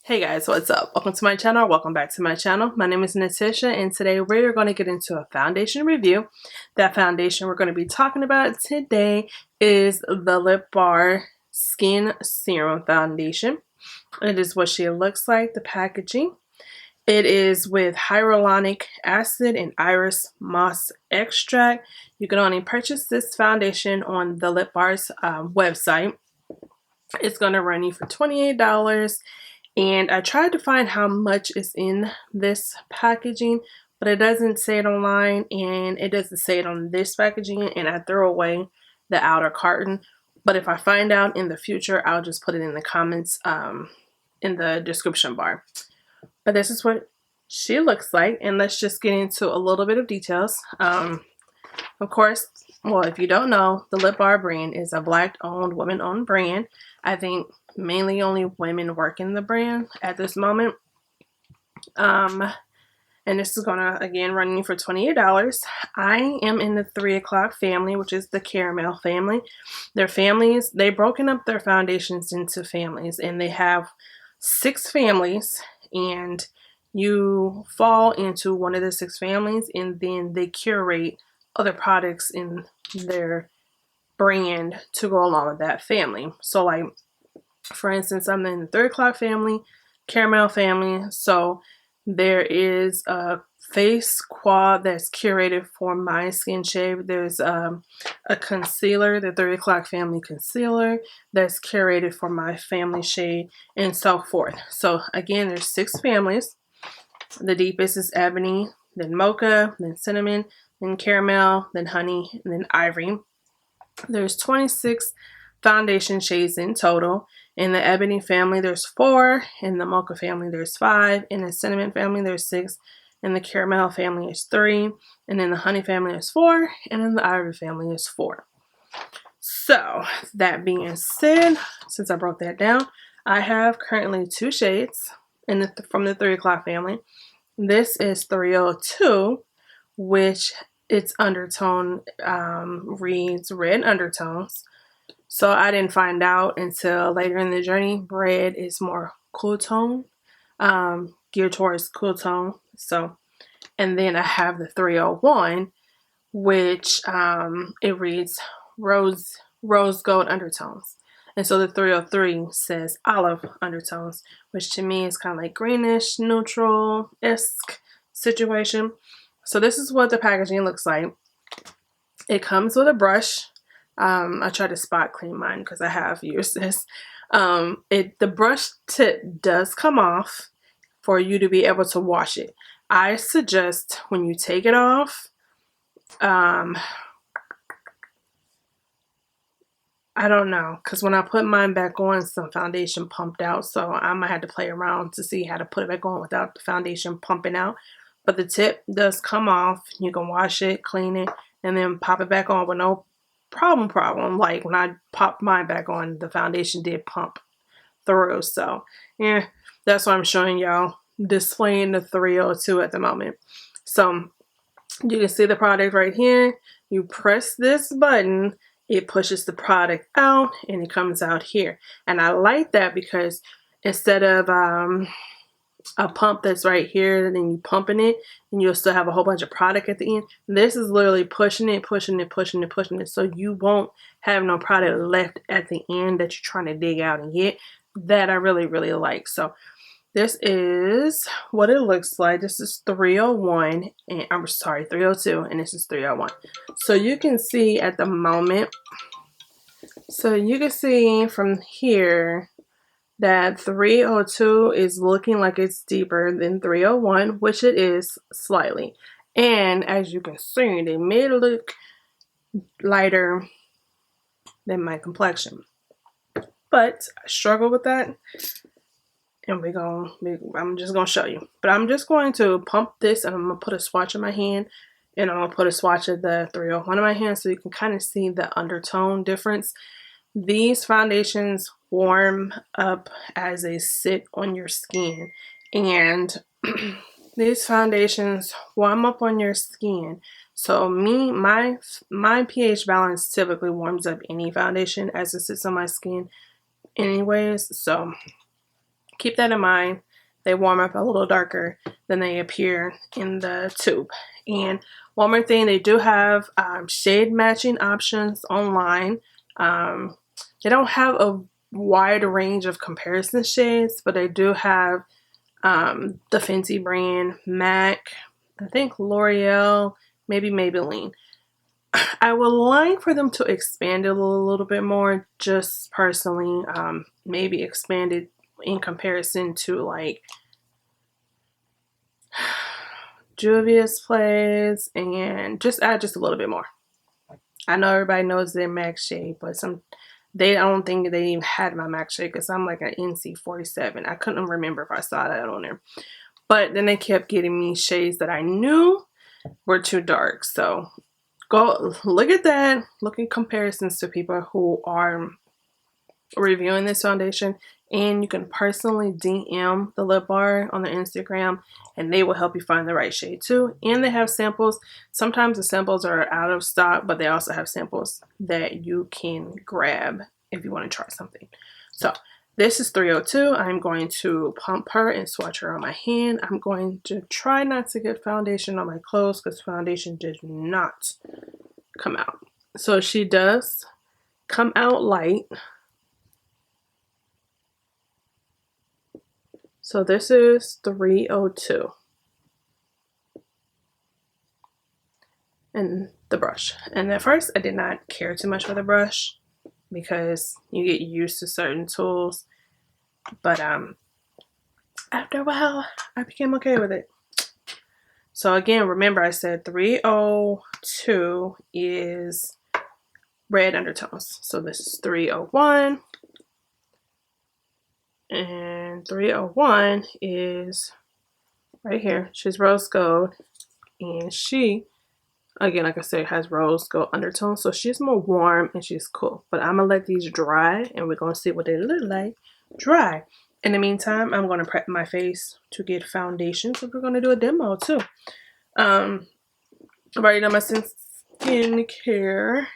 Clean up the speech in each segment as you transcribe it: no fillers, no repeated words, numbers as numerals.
Hey guys, what's up? Welcome to my channel. Welcome back to my channel. My name is Natasha and today we're going to get into a foundation review. That foundation we're going to be talking about today is the Thelipbar Skin Serum Foundation. It is what she looks like, the packaging. It is with hyaluronic acid and iris moss extract. You can only purchase this foundation on the Thelipbar's website. It's going to run you for $28. And I tried to find how much is in this packaging, but it doesn't say it online and it doesn't say it on this packaging, and I threw away the outer carton. But if I find out in the future, I'll just put it in the comments in the description bar. But this is what she looks like, and let's just get into a little bit of details. Of course, well, if you don't know, the Thelipbar brand is a Black-owned, women-owned brand. I think mainly only women work in the brand at this moment. And this is gonna again run you for $28. I am in the 3 o'clock family, which is the caramel family. Their families, they've broken up their foundations into families, and they have 6 families, and you fall into one of the 6 families, and then they curate other products in their brand to go along with that family. So like, for instance, I'm in the 3 o'clock family, caramel family. So there is a face quad that's curated for my skin shade. There's a concealer, the 3 o'clock family concealer, that's curated for my family shade, and so forth. So again, there's 6 families. The deepest is ebony, then mocha, then cinnamon, then caramel, then honey, and then ivory. There's 26 foundation shades in total. In the ebony family, there's 4. In the mocha family, there's 5. In the cinnamon family, there's 6. In the caramel family, is 3. And in the honey family, is 4. And in the ivory family, is 4. So, that being said, since I broke that down, I have currently 2 shades from the 3 o'clock family. This is 302, which its undertone reads red undertones. So I didn't find out until later in the journey. Red is more cool tone, geared towards cool tone. So, and then I have the 301, which it reads rose gold undertones. And so the 303 says olive undertones, which to me is kind of like greenish, neutral-esque situation. So this is what the packaging looks like. It comes with a brush. I try to spot clean mine because I have used this. The brush tip does come off for you to be able to wash it. I suggest when you take it off, I don't know, because when I put mine back on, some foundation pumped out, so I might have to play around to see how to put it back on without the foundation pumping out. But the tip does come off. You can wash it, clean it, and then pop it back on with no problem. Like when I popped mine back on, the foundation did pump through. So yeah, that's why I'm showing y'all, displaying the 302 at the moment. So you can see the product right here. You press this button, it pushes the product out and it comes out here. And I like that because instead of a pump that's right here and then you pumping it and you'll still have a whole bunch of product at the end, this is literally pushing it, so you won't have no product left at the end that you're trying to dig out and get. That I really like. So this is what it looks like. This is 301, and I'm sorry, 302, and this is 301. So you can see at the moment, so you can see from here that 302 is looking like it's deeper than 301, which it is slightly. And as you can see, they made it look lighter than my complexion. But I struggle with that. And I'm just going to show you. But I'm just going to pump this, and I'm going to put a swatch in my hand. And I'm going to put a swatch of the 301 in my hand so you can kind of see the undertone difference. These foundations warm up as they sit on your skin. And these foundations warm up on your skin. So my pH balance typically warms up any foundation as it sits on my skin anyways. So keep that in mind. They warm up a little darker than they appear in the tube. And one more thing, they do have shade matching options online. They don't have a wide range of comparison shades, but they do have the Fenty brand, MAC, I think L'Oreal, maybe Maybelline. I would like for them to expand it a little bit more, just personally. Maybe expand it in comparison to like Juvia's Place, and just add just a little bit more. I know everybody knows their MAC shade, but I don't think they even had my MAC shade because I'm like an NC47. I couldn't remember if I saw that on there. But then they kept getting me shades that I knew were too dark. So go look at that. Look at comparisons to people who are reviewing this foundation, and you can personally DM Thelipbar on their Instagram, and they will help you find the right shade too. And they have samples. Sometimes the samples are out of stock, but they also have samples that you can grab if you want to try something. So this is 302. I'm going to pump her and swatch her on my hand. I'm going to try not to get foundation on my clothes because foundation did not come out. So she does come out light. So this is 302. And the brush. And at first I did not care too much for the brush because you get used to certain tools. But after a while, I became okay with it. So again, remember I said 302 is red undertones. So this is 301. And 301 is right here. She's rose gold. And she, again, like I said, has rose gold undertones. So she's more warm and she's cool. But I'm going to let these dry and we're going to see what they look like dry. In the meantime, I'm going to prep my face to get foundation. So we're going to do a demo too. I've already done my skincare.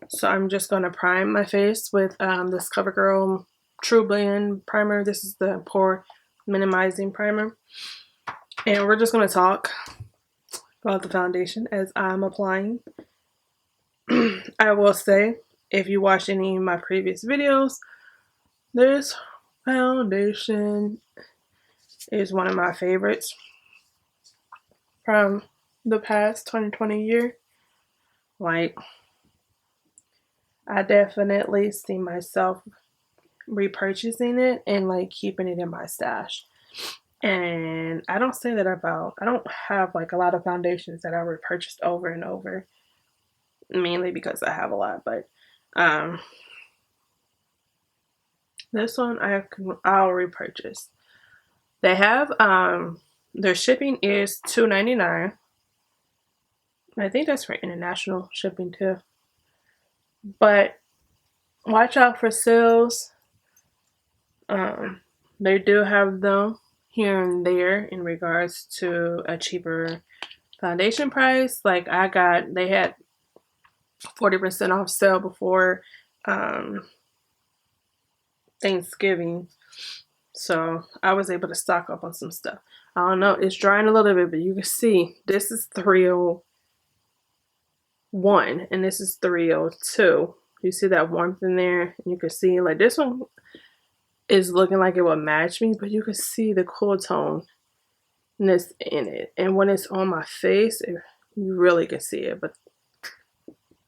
So I'm just going to prime my face with this CoverGirl True Blend primer. This is the pore minimizing primer. And we're just going to talk about the foundation as I'm applying. I will say, if you watched any of my previous videos, this foundation is one of my favorites from the past 2020 year. Like, I definitely see myself repurchasing it and like keeping it in my stash. And I don't say that about, I don't have like a lot of foundations that I repurchased over and over, mainly because I have a lot. But this one I'll repurchase. They have their shipping is $2.99. I think that's for international shipping too. But watch out for sales. They do have them here and there in regards to a cheaper foundation price. Like they had 40% off sale before Thanksgiving. So I was able to stock up on some stuff. I don't know, it's drying a little bit, but you can see this is 301 and this is 302. You see that warmth in there? You can see like this one is looking like it will match me, but you can see the cool tone in it. And when it's on my face, you really can see it. But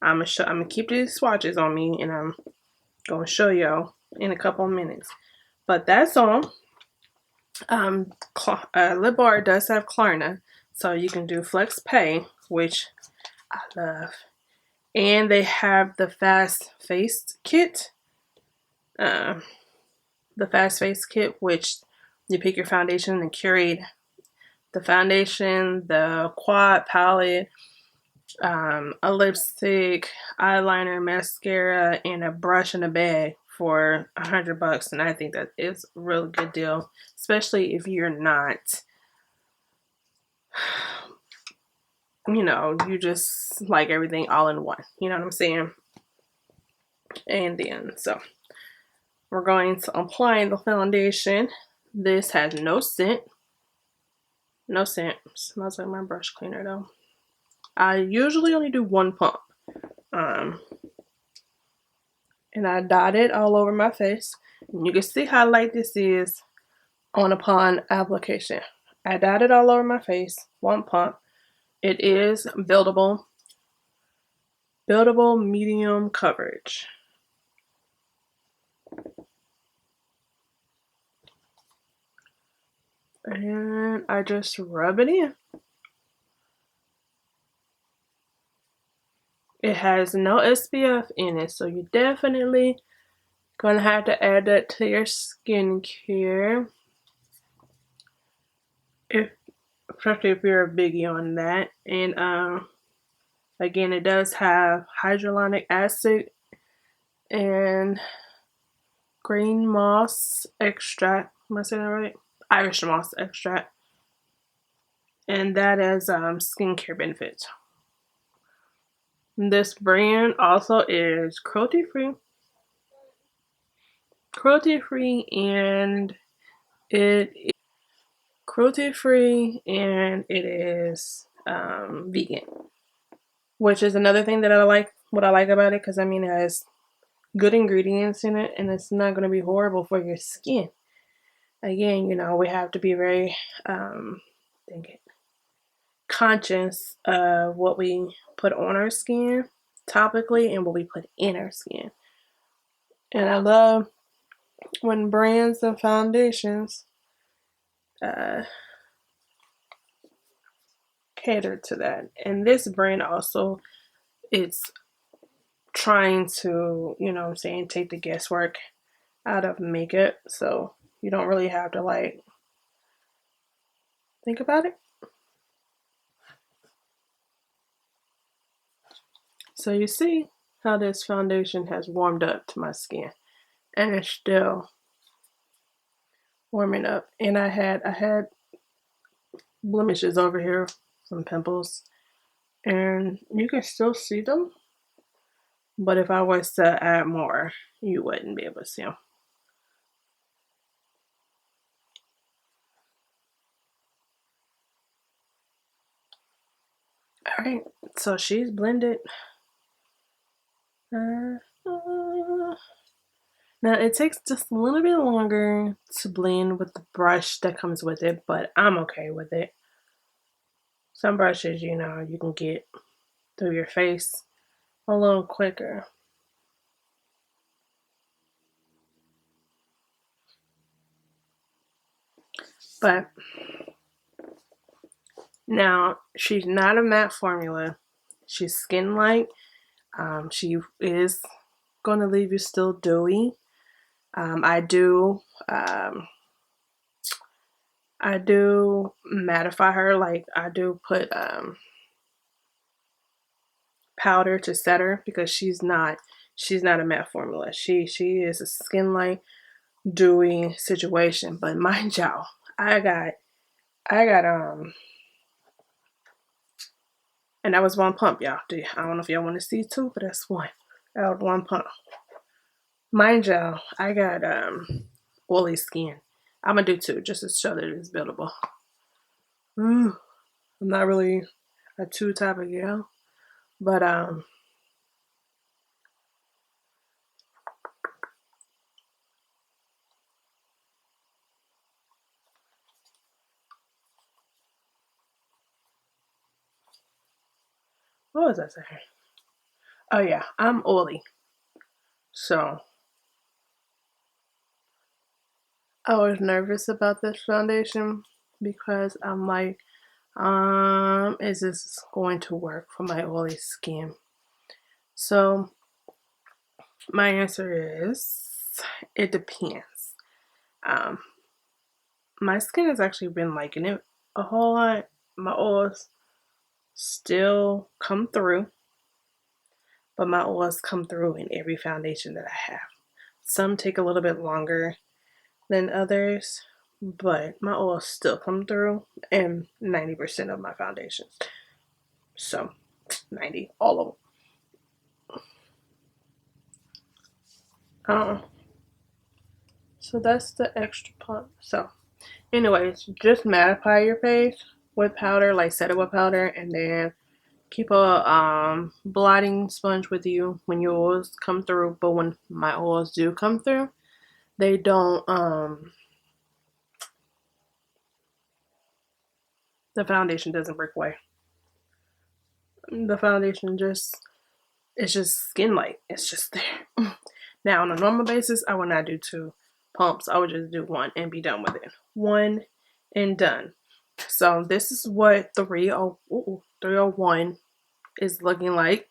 I'm gonna keep these swatches on me, and I'm gonna show y'all in a couple of minutes. But that's all. Thelipbar does have Klarna, so you can do Flex Pay, which I love. And they have the Fast Face Kit. The Fast Face Kit, which you pick your foundation and curate the foundation, the quad palette, a lipstick, eyeliner, mascara, and a brush in a bag for $100. And I think that is a really good deal, especially if you're not, you know, you just like everything all in one. You know what I'm saying? And then, so we're going to apply the foundation. This has no scent. No scent. Smells like my brush cleaner though. I usually only do one pump. And I dot it all over my face. And you can see how light this is upon application. I dot it all over my face, one pump. It is buildable medium coverage. And I just rub it in. It has no SPF in it, so you're definitely gonna have to add that to your skincare. Especially if you're a biggie on that. And again, it does have hyaluronic acid and green moss extract. Am I saying that right? Irish moss extract. And that is skincare benefits. This brand also is cruelty free. And it is vegan, which is another thing that I like. What I like about it, because I mean, it has good ingredients in it, and it's not going to be horrible for your skin. Again, you know, we have to be very conscious of what we put on our skin topically and what we put in our skin. And I love when brands and foundations cater to that. And this brand also, it's trying to, you know what I'm saying, take the guesswork out of makeup, so you don't really have to like think about it. So you see how this foundation has warmed up to my skin, and it's still warming up. And I had blemishes over here, some pimples, and you can still see them, but if I was to add more, you wouldn't be able to see them. All right, so she's blended. Now it takes just a little bit longer to blend with the brush that comes with it, but I'm okay with it. Some brushes, you know, you can get through your face a little quicker. But now she's not a matte formula. She's skin light. She is going to leave you still dewy. I do mattify her. Like I do put powder to set her, because she's not a matte formula. She is a skin light, dewy situation. But mind y'all, I got and that was one pump, y'all. I don't know if y'all want to see two, but that's one. That was one pump. Mind y'all, I got oily skin. I'm gonna do two just to show that it's buildable. I'm not really a two type of girl, but what was I saying? Oh yeah, I'm oily. So I was nervous about this foundation because I'm like, is this going to work for my oily skin? So my answer is, it depends. My skin has actually been liking it a whole lot. My oils still come through, but my oils come through in every foundation that I have. Some take a little bit longer than others, but my oils still come through in 90% of my foundations. So 90, all of them. So that's the extra pump. So anyways, just mattify your face with powder, like set it with powder, and then keep a blotting sponge with you when your oils come through. But when my oils do come through, they don't the foundation doesn't break away. The foundation just, it's just skin light. It's just there. Now on a normal basis, I would not do 2 pumps. I would just do 1 and be done with it. 1 and done. So this is what 301 is looking like.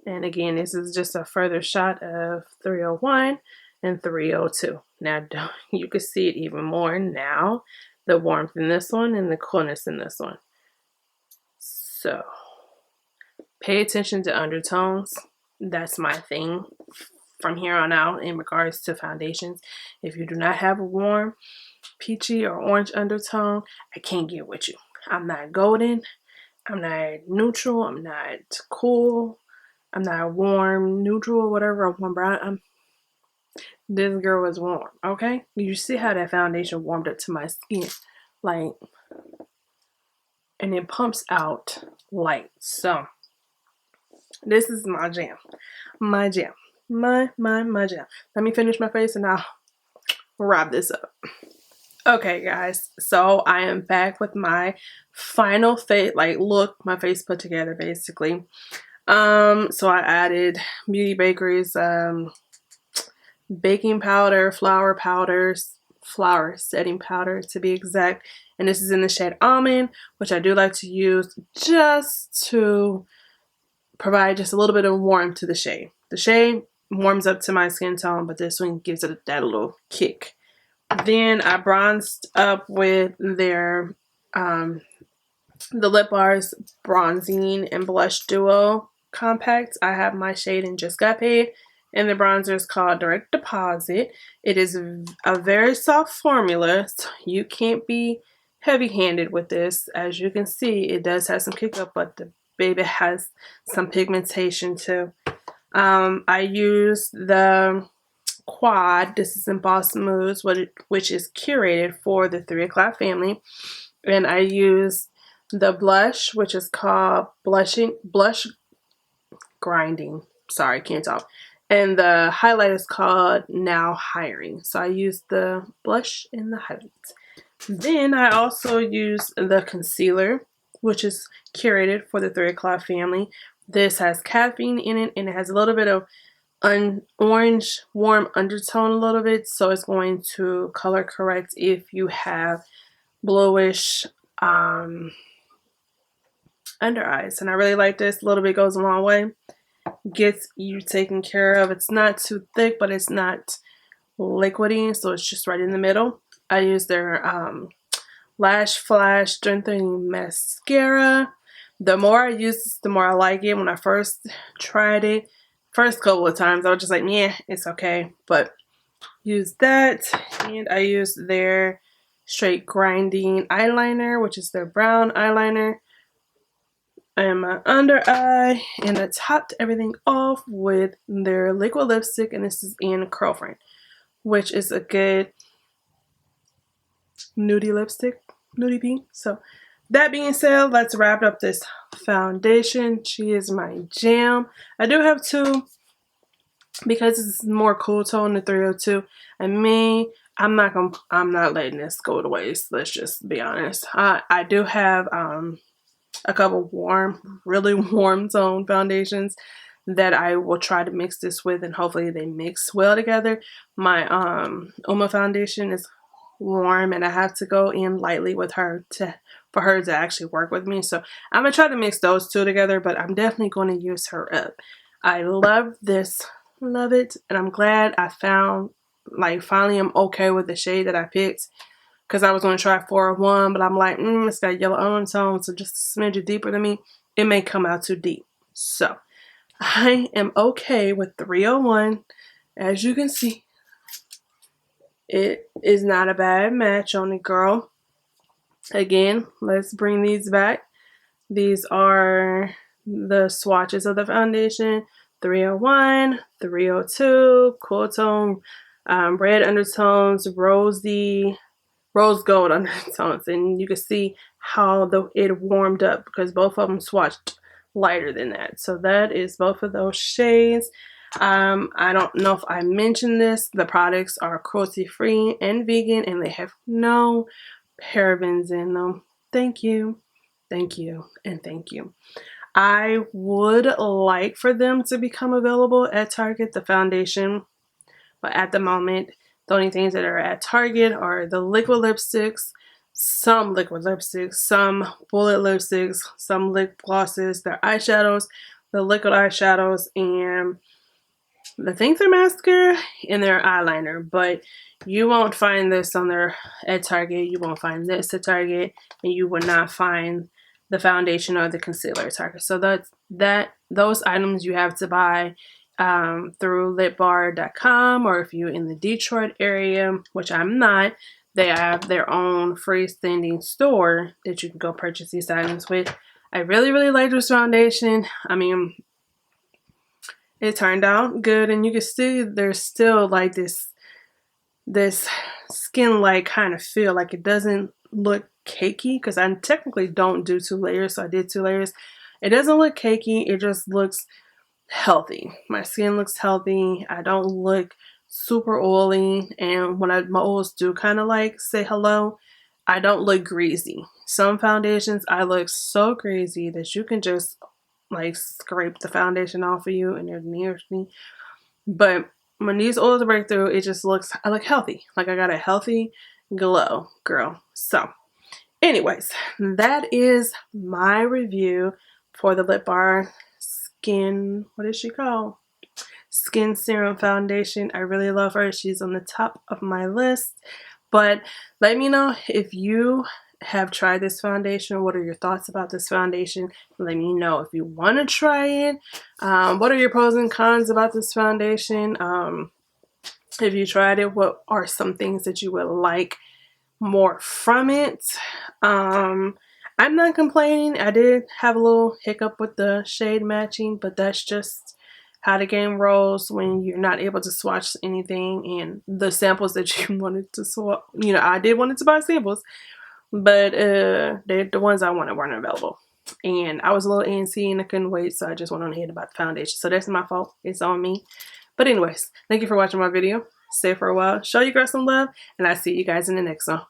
And again, this is just a further shot of 301 and 302. Now you can see it even more now, the warmth in this one and the coolness in this one. So pay attention to undertones. That's my thing from here on out in regards to foundations. If you do not have a warm peachy or orange undertone, I can't get with you. I'm not golden, I'm not neutral, I'm not cool, I'm not warm neutral or whatever, I'm warm brown. This girl is warm, okay? You see how that foundation warmed up to my skin, like, and it pumps out light. So this is my jam, my jam, my jam. Let me finish my face and I'll wrap this up. Okay guys, so I am back with my final face, like look, my face put together basically. So I added Beauty Bakery's baking powder, flour setting powder to be exact, and this is in the shade Almond, which I do like to use just to provide just a little bit of warmth to the shade. The shade warms up to my skin tone, but this one gives it that little kick. Then I bronzed up with their Thelipbar's Bronzing and Blush Duo Compact. I have my shade in Just Got Paid, and the bronzer is called Direct Deposit. It is a very soft formula, so you can't be heavy-handed with this. As you can see, it does have some kick up, but the baby has some pigmentation too. I use the Quad. This is Embossed Moods, which is curated for the 3 o'clock family, and I use the blush, which is called Blush Grinding. Sorry, can't talk. And the highlight is called Now Hiring. So I use the blush and the highlights. Then I also use the concealer, which is curated for the 3 o'clock family. This has caffeine in it, and it has a little bit of orange warm undertone a little bit, so it's going to color correct if you have bluish under eyes. And I really like this. A little bit goes a long way, gets you taken care of. It's not too thick, but it's not liquidy, so it's just right in the middle. I use their Lash Flash Strengthening Mascara. The more I use this, the more I like it. When I first tried it, first couple of times, I was just like, yeah, it's okay. But use that, and I use their Straight Grinding Eyeliner, which is their brown eyeliner, and my under eye, and I topped everything off with their liquid lipstick, and this is in Curlfriend, which is a good nudie lipstick, nudie pink. So that being said, let's wrap up this foundation. She is my jam. I do have 2 because it's more cool tone than 302. I mean, I'm not letting this go to waste. Let's just be honest. I do have a couple warm, really warm tone foundations that I will try to mix this with, and hopefully they mix well together. My Uma foundation is warm, and I have to go in lightly with her for her to actually work with me. So I'm gonna try to mix those 2 together, but I'm definitely going to use her up. I love this, love it, and I'm glad I found, like, finally I'm okay with the shade that I picked, because I was going to try 401, but I'm like, it's got yellow undertone, so just a smidge deeper than me, it may come out too deep. So I am okay with 301. As you can see, it is not a bad match on it, girl. Again, let's bring these back. These are the swatches of the foundation: 301, 302, cool tone, red undertones, rose gold undertones, and you can see how it warmed up because both of them swatched lighter than that. So that is both of those shades. I don't know if I mentioned this. The products are cruelty free and vegan, and they have no parabens in them. Thank you, thank you, and thank you. I would like for them to become available at Target, the foundation, but at the moment, the only things that are at Target are the liquid lipsticks, some liquid lipsticks, some bullet lipsticks, some lip glosses, their eyeshadows, the liquid eyeshadows, and I think their mascara and their eyeliner. But you won't find this on their at Target. You won't find this at Target, and you will not find the foundation or the concealer at Target. So those items you have to buy through Thelipbar.com, or if you're in the Detroit area, which I'm not, they have their own freestanding store that you can go purchase these items with. I really, really like this foundation. I mean, it turned out good, and you can see there's still like this skin-like kind of feel. Like, it doesn't look cakey because I technically don't do 2 layers, so I did 2 layers. It doesn't look cakey, it just looks healthy. My skin looks healthy. I don't look super oily, and when my oils do kind of like say hello, I don't look greasy. Some foundations I look so greasy that you can just like scrape the foundation off of you and there's anything. But when these oils break through, it just looks, I look healthy. Like I got a healthy glow, girl. So anyways, that is my review for the Thelipbar Skin, what is she called? Skin Serum Foundation. I really love her. She's on the top of my list. But let me know if you have tried this foundation. What are your thoughts about this foundation? Let me know if you want to try it. What are your pros and cons about this foundation? If you tried it, what are some things that you would like more from it? I'm not complaining. I did have a little hiccup with the shade matching, but that's just how the game rolls when you're not able to swatch anything, and the samples that you wanted to swatch, you know, I did wanted to buy samples, but the ones I wanted weren't available, and I was a little antsy and I couldn't wait, so I just went on ahead about the foundation. So that's my fault. It's on me. But anyways, thank you for watching my video. Stay for a while, show you girls some love, and I'll see you guys in the next one.